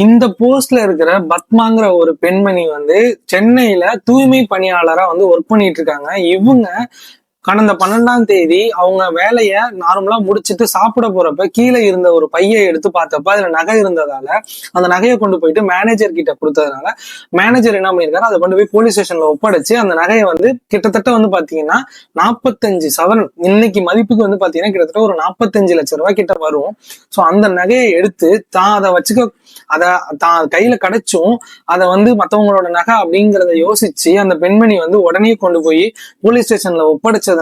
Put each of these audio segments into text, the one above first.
இந்த போஸ்ட்ல இருக்கிற பத்மாங்கிற ஒரு பெண்மணி வந்து சென்னையில தூய்மை பணியாளரா வந்து ஒர்க் பண்ணிட்டு இருக்காங்க. இவங்க கடந்த 12ஆம் தேதி அவங்க வேலைய நார்மலா முடிச்சுட்டு சாப்பிட போறப்ப கீழே இருந்த ஒரு பையை எடுத்து பார்த்தப்ப அதுல நகை இருந்ததால அந்த நகையை கொண்டு போயிட்டு மேனேஜர் கிட்ட கொடுத்ததுனால மேனேஜர் என்ன பண்ணிருக்காரு, அதை கொண்டு போய் போலீஸ் ஸ்டேஷன்ல ஒப்படைச்சு அந்த நகையை வந்து கிட்டத்தட்ட வந்து பாத்தீங்கன்னா 45 சவரன், இன்னைக்கு மதிப்புக்கு வந்து பாத்தீங்கன்னா கிட்டத்தட்ட ஒரு 45 லட்சம் ரூபாய் கிட்ட வரும். சோ அந்த நகையை எடுத்து தான் அதை வச்சுக்க, அத தான் கையில கிடைச்சும் அதை வந்து மத்தவங்களோட நகை அப்படிங்கிறத யோசிச்சு அந்த பெண்மணி வந்து உடனே கொண்டு போய் போலீஸ் ஸ்டேஷன்ல ஒப்படைச்சதுனால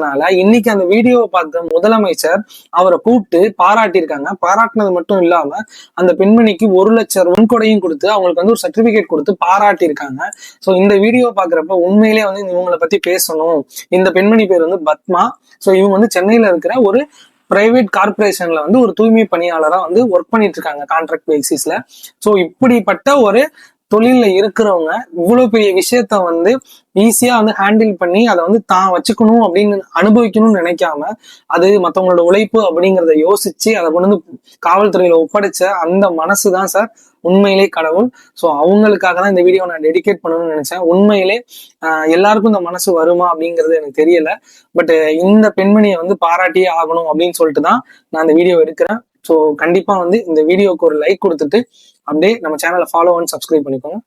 இன்னைக்கு அந்த வீடியோவை பார்த்த முதலமைச்சர் அவரை கூப்பிட்டு பாராட்டியிருக்காங்க. பாராட்டினது மட்டும் இல்லாம அந்த பெண்மணிக்கு 1 லட்சம் முன்கொடையும் கொடுத்து அவங்களுக்கு வந்து ஒரு சர்டிபிகேட் கொடுத்து பாராட்டியிருக்காங்க. சோ இந்த வீடியோ பாக்குறப்ப உண்மையிலேயே வந்து இவங்களை பத்தி பேசணும். இந்த பெண்மணி பேர் வந்து பத்மா. சோ இவங்க வந்து சென்னையில இருக்கிற ஒரு பிரைவேட் கார்பரேஷன்ல வந்து ஒரு தூய்மை பணியாளரா வந்து ஒர்க் பண்ணிட்டு இருக்காங்க கான்ட்ராக்ட் பேசிஸ்ல. சோ இப்படிப்பட்ட ஒரு தொழில இருக்கிறவங்க இவ்வளவு பெரிய விஷயத்த வந்து ஈஸியா வந்து ஹேண்டில் பண்ணி அதை வந்து தான் வச்சுக்கணும் அப்படின்னு அனுபவிக்கணும்னு நினைக்காம அது மத்தவங்களோட உழைப்பு அப்படிங்கிறத யோசிச்சு அதை கொண்டு வந்து காவல்துறையில ஒப்படைச்ச அந்த மனசுதான் சார் உண்மையிலே கடவுள். ஸோ அவங்களுக்காக தான் இந்த வீடியோ நான் டெடிகேட் பண்ணணும்னு நினைச்சேன். உண்மையிலே எல்லாருக்கும் இந்த மனசு வருமா அப்படிங்கிறது எனக்கு தெரியல. பட் இந்த பெண்மணியை வந்து பாராட்டியே ஆகணும் அப்படின்னு சொல்லிட்டு தான் நான் இந்த வீடியோ எடுக்கிறேன். ஸோ கண்டிப்பா வந்து இந்த வீடியோக்கு ஒரு லைக் கொடுத்துட்டு அப்படியே நம்ம சேனலை ஃபாலோ அண்ட் சப்ஸ்கிரைப் பண்ணிக்கோங்க.